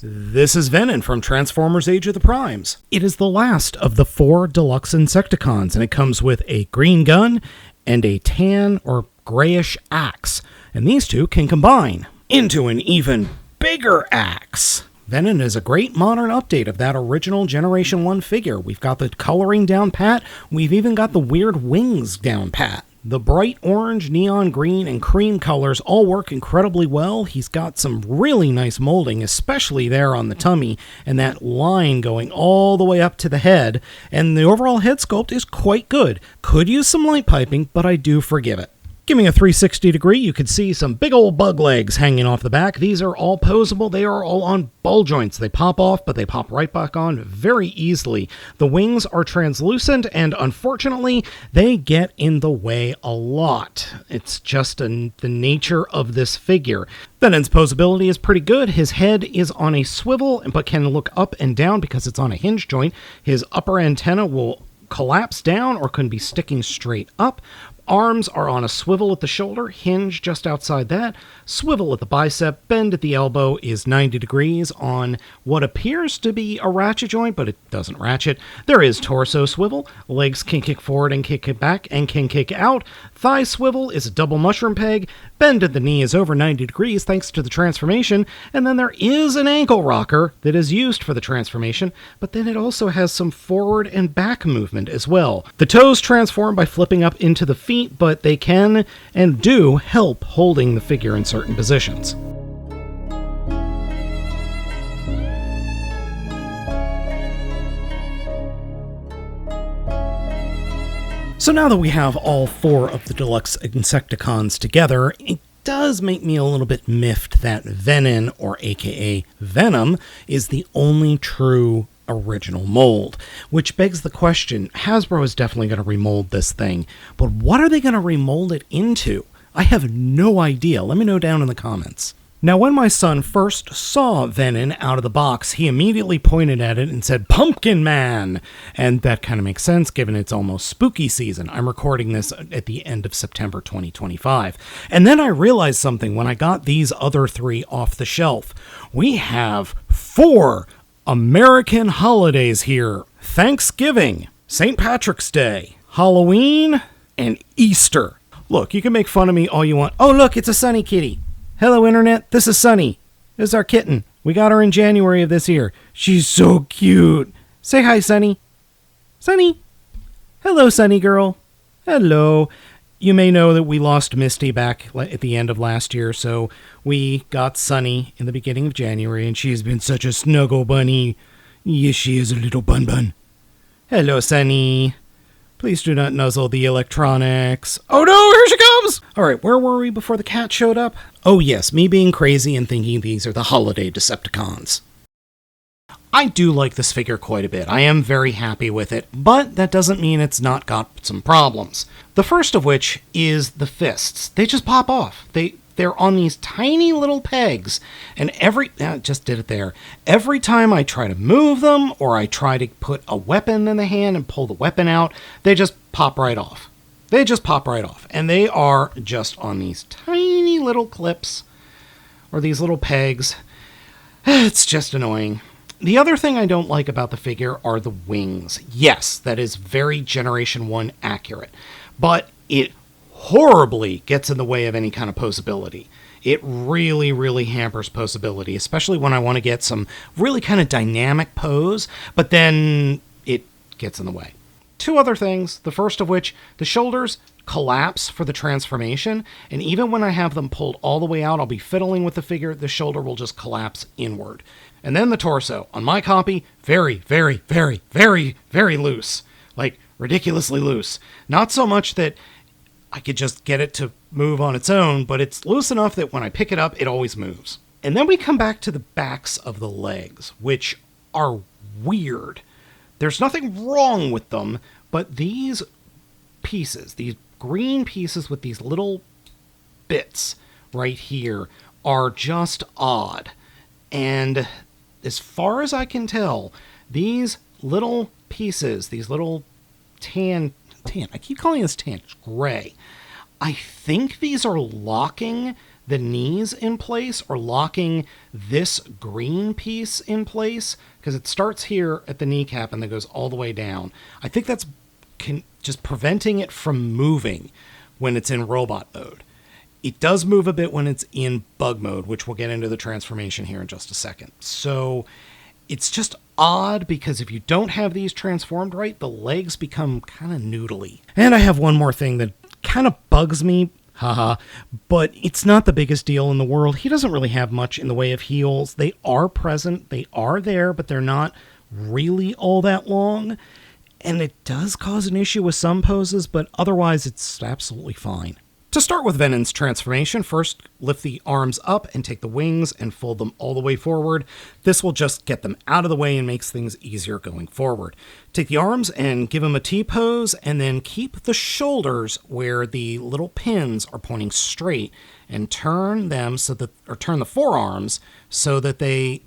This is Venin from Transformers Age of the Primes. It is the last of the 4 deluxe Insecticons, and it comes with a green gun and a tan or grayish axe. And these two can combine into an even bigger axe. Venin is a great modern update of that original Generation 1 figure. We've got the coloring down pat, we've even got the weird wings down pat. The bright orange, neon green, and cream colors all work incredibly well. He's got some really nice molding, especially there on the tummy, and that line going all the way up to the head, and the overall head sculpt is quite good. Could use some light piping, but I do forgive it. Giving a 360 degree, you can see some big old bug legs hanging off the back. These are all posable. They are all on ball joints. They pop off, but they pop right back on very easily. The wings are translucent, and unfortunately, they get in the way a lot. It's just the nature of this figure. Venin's posability is pretty good. His head is on a swivel, but can look up and down because it's on a hinge joint. His upper antenna will collapse down or can be sticking straight up. Arms are on a swivel at the shoulder, hinge just outside that, swivel at the bicep, bend at the elbow is 90 degrees on what appears to be a ratchet joint, but it doesn't ratchet. There is torso swivel, legs can kick forward and kick back and can kick out. Thigh swivel is a double mushroom peg, bend at the knee is over 90 degrees thanks to the transformation, and then there is an ankle rocker that is used for the transformation, but then it also has some forward and back movement as well. The toes transform by flipping up into the feet, but they can and do help holding the figure in certain positions. So now that we have all 4 of the deluxe Insecticons together, it does make me a little bit miffed that Venin, or aka Venom, is the only true original mold, which begs the question, Hasbro is definitely going to remold this thing, but what are they going to remold it into? I have no idea. Let me know down in the comments. Now, when my son first saw Venin out of the box, he immediately pointed at it and said, "Pumpkin Man!" And that kind of makes sense given it's almost spooky season. I'm recording this at the end of September 2025. And then I realized something when I got these other 3 off the shelf. We have 4 American holidays here: Thanksgiving, St. Patrick's Day, Halloween, and Easter. Look, you can make fun of me all you want. Oh, look, it's a Sunny kitty. Hello, Internet. This is Sunny. This is our kitten. We got her in January of this year. She's so cute. Say hi, Sunny. Sunny. Hello, Sunny girl. Hello. You may know that we lost Misty back at the end of last year, so we got Sunny in the beginning of January, and she's been such a snuggle bunny. Yes, she is a little bun-bun. Hello, Sunny. Please do not nuzzle the electronics. Oh no, here she comes! Alright, where were we before the cat showed up? Oh yes, me being crazy and thinking these are the holiday Decepticons. I do like this figure quite a bit. I am very happy with it, but that doesn't mean it's not got some problems. The first of which is the fists. They just pop off. They're on these tiny little pegs, and just did it there. Every time I try to move them, or I try to put a weapon in the hand and pull the weapon out, they just pop right off. They just pop right off, and they are just on these tiny little clips, or these little pegs. It's just annoying. The other thing I don't like about the figure are the wings. Yes, that is very Generation 1 accurate, but it horribly gets in the way of any kind of posability. It really, really hampers posability, especially when I want to get some really kind of dynamic pose, but then it gets in the way. 2 other things, the first of which, the shoulders collapse for the transformation, and even when I have them pulled all the way out, I'll be fiddling with the figure, the shoulder will just collapse inward. And then the torso. On my copy, very, very, very, very, very loose. Like, ridiculously loose. Not so much that I could just get it to move on its own, but it's loose enough that when I pick it up, it always moves. And then we come back to the backs of the legs, which are weird. There's nothing wrong with them, but these pieces, these green pieces with these little bits right here, are just odd. And as far as I can tell, these little pieces, these little tan, I keep calling this tan, it's gray. I think these are locking the knees in place or locking this green piece in place, because it starts here at the kneecap and then goes all the way down. I think that's just preventing it from moving when it's in robot mode. It does move a bit when it's in bug mode, which we'll get into the transformation here in just a second. So it's just odd because if you don't have these transformed right, the legs become kind of noodly. And I have one more thing that kind of bugs me, haha, but it's not the biggest deal in the world. He doesn't really have much in the way of heels. They are present, they are there, but they're not really all that long. And it does cause an issue with some poses, but otherwise it's absolutely fine. To start with VENIN's transformation, first lift the arms up and take the wings and fold them all the way forward. This will just get them out of the way and makes things easier going forward. Take the arms and give them a T-pose, and then keep the shoulders where the little pins are pointing straight, and turn them so that, or turn the forearms so that the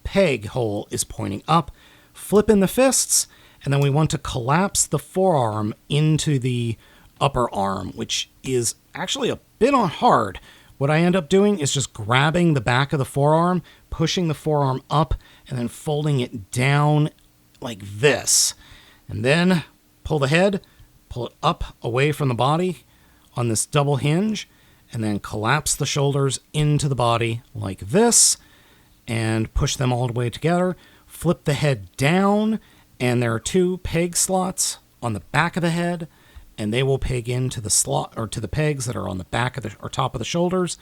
peg hole is pointing up. Flip in the fists, and then we want to collapse the forearm into the upper arm, which is actually a bit hard. What I end up doing is just grabbing the back of the forearm, pushing the forearm up, and then folding it down like this. And then pull the head, pull it up away from the body on this double hinge, and then collapse the shoulders into the body like this, and push them all the way together. Flip the head down, and there are 2 peg slots on the back of the head, and they will peg into the slot or to the pegs that are on the back of the or top of the shoulders.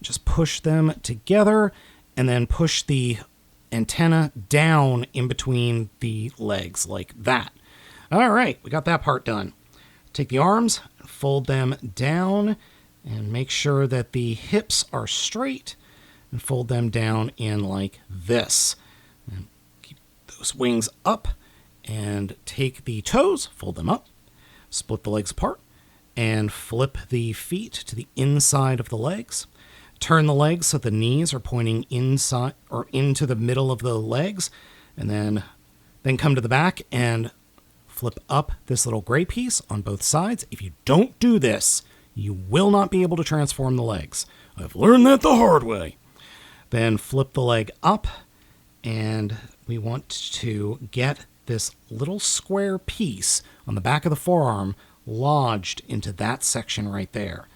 Just push them together and then push the antenna down in between the legs like that. All right, we got that part done. Take the arms, fold them down, and make sure that the hips are straight, and fold them down in like this. And keep those wings up, and take the toes, fold them up. Split the legs apart and flip the feet to the inside of the legs. Turn the legs so the knees are pointing inside or into the middle of the legs, and then come to the back and flip up this little gray piece on both sides. If you don't do this, you will not be able to transform the legs. I've learned that the hard way. Then flip the leg up, and we want to get this little square piece on the back of the forearm lodged into that section right there.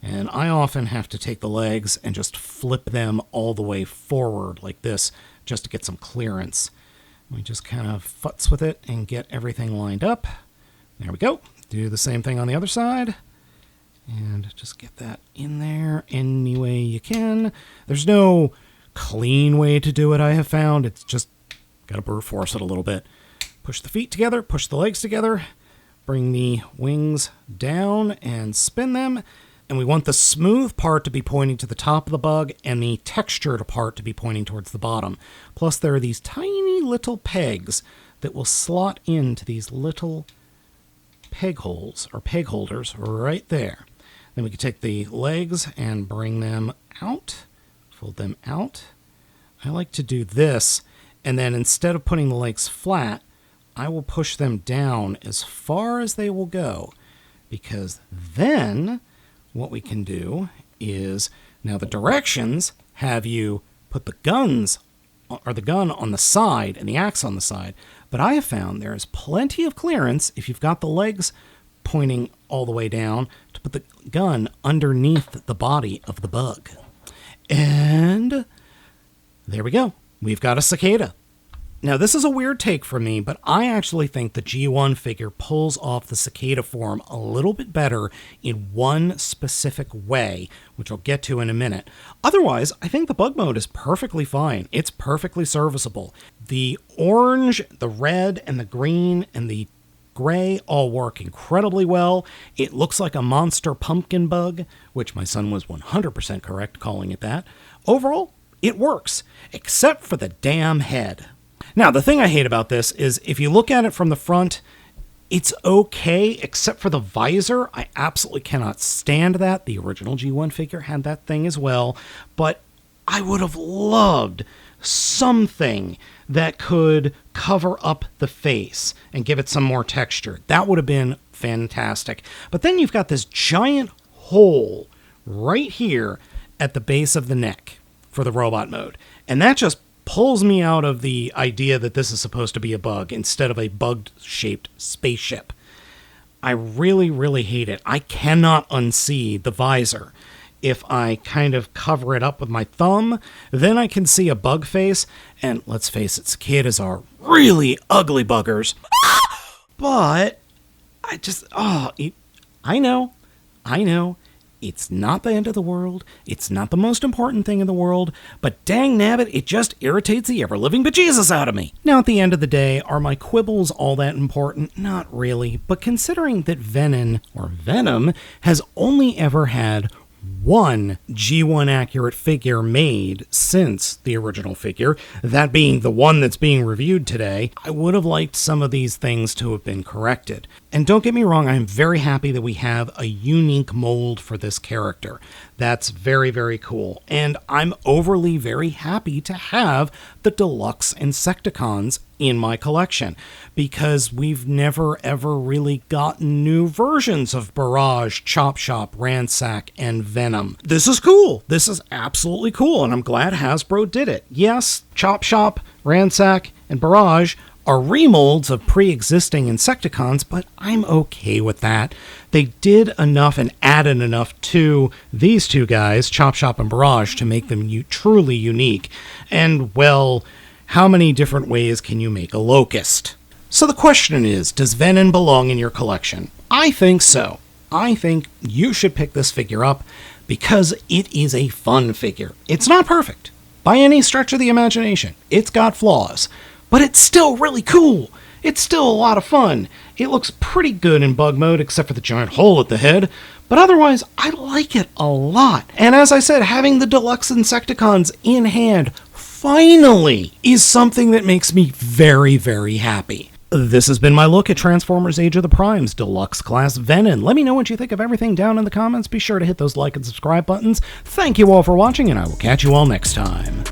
And I often have to take the legs and just flip them all the way forward like this just to get some clearance. We just kind of futz with it and get everything lined up. There we go. Do the same thing on the other side. And just get that in there any way you can. There's no clean way to do it, I have found. It's just got to brute force it a little bit. Push the feet together, push the legs together, bring the wings down and spin them. And we want the smooth part to be pointing to the top of the bug and the textured part to be pointing towards the bottom. Plus there are these tiny little pegs that will slot into these little peg holes or peg holders right there. Then we can take the legs and bring them out, fold them out. I like to do this, and then instead of putting the legs flat, I will push them down as far as they will go, because then what we can do is, now the directions have you put the guns or the gun on the side and the axe on the side, but I have found there is plenty of clearance if you've got the legs pointing all the way down to put the gun underneath the body of the bug. And there we go. We've got a cicada. Now, this is a weird take from me, but I actually think the G1 figure pulls off the cicada form a little bit better in one specific way, which I'll get to in a minute. Otherwise, I think the bug mode is perfectly fine. It's perfectly serviceable. The orange, the red, and the green, and the gray all work incredibly well. It looks like a monster pumpkin bug, which my son was 100% correct calling it that. Overall, it works, except for the damn head. Now, the thing I hate about this is if you look at it from the front, it's okay, except for the visor. I absolutely cannot stand that. The original G1 figure had that thing as well, but I would have loved something that could cover up the face and give it some more texture. That would have been fantastic. But then you've got this giant hole right here at the base of the neck for the robot mode. And that just pulls me out of the idea that this is supposed to be a bug instead of a bug-shaped spaceship. I really, really hate it. I cannot unsee the visor. If I kind of cover it up with my thumb, then I can see a bug face. And let's face it, cicadas are really ugly buggers. But I know. It's not the end of the world. It's not the most important thing in the world. But dang nabbit, it just irritates the ever-living bejesus out of me. Now, at the end of the day, are my quibbles all that important? Not really. But considering that Venin, or Venom, has only ever had one G1 accurate figure made since the original figure, that being the one that's being reviewed today, I would have liked some of these things to have been corrected. And don't get me wrong, I'm very happy that we have a unique mold for this character. That's very, very cool. And I'm overly very happy to have the deluxe Insecticons in my collection, because we've never ever really gotten new versions of Barrage, Chop Shop, Ransack, and Venom. This is cool. This is absolutely cool, and I'm glad Hasbro did it. Yes, Chop Shop, Ransack, and Barrage are remolds of pre-existing Insecticons, but I'm okay with that. They did enough and added enough to these two guys, Chop Shop and Barrage, to make them truly unique. And, well, how many different ways can you make a Locust? So the question is, does Venin belong in your collection? I think so. I think you should pick this figure up because it is a fun figure. It's not perfect by any stretch of the imagination. It's got flaws, but it's still really cool. It's still a lot of fun. It looks pretty good in bug mode, except for the giant hole at the head, but otherwise, I like it a lot. And as I said, having the deluxe Insecticons in hand finally is something that makes me very, very happy. This has been my look at Transformers Age of the Primes Deluxe Class Venin. Let me know what you think of everything down in the comments. Be sure to hit those like and subscribe buttons. Thank you all for watching, and I will catch you all next time.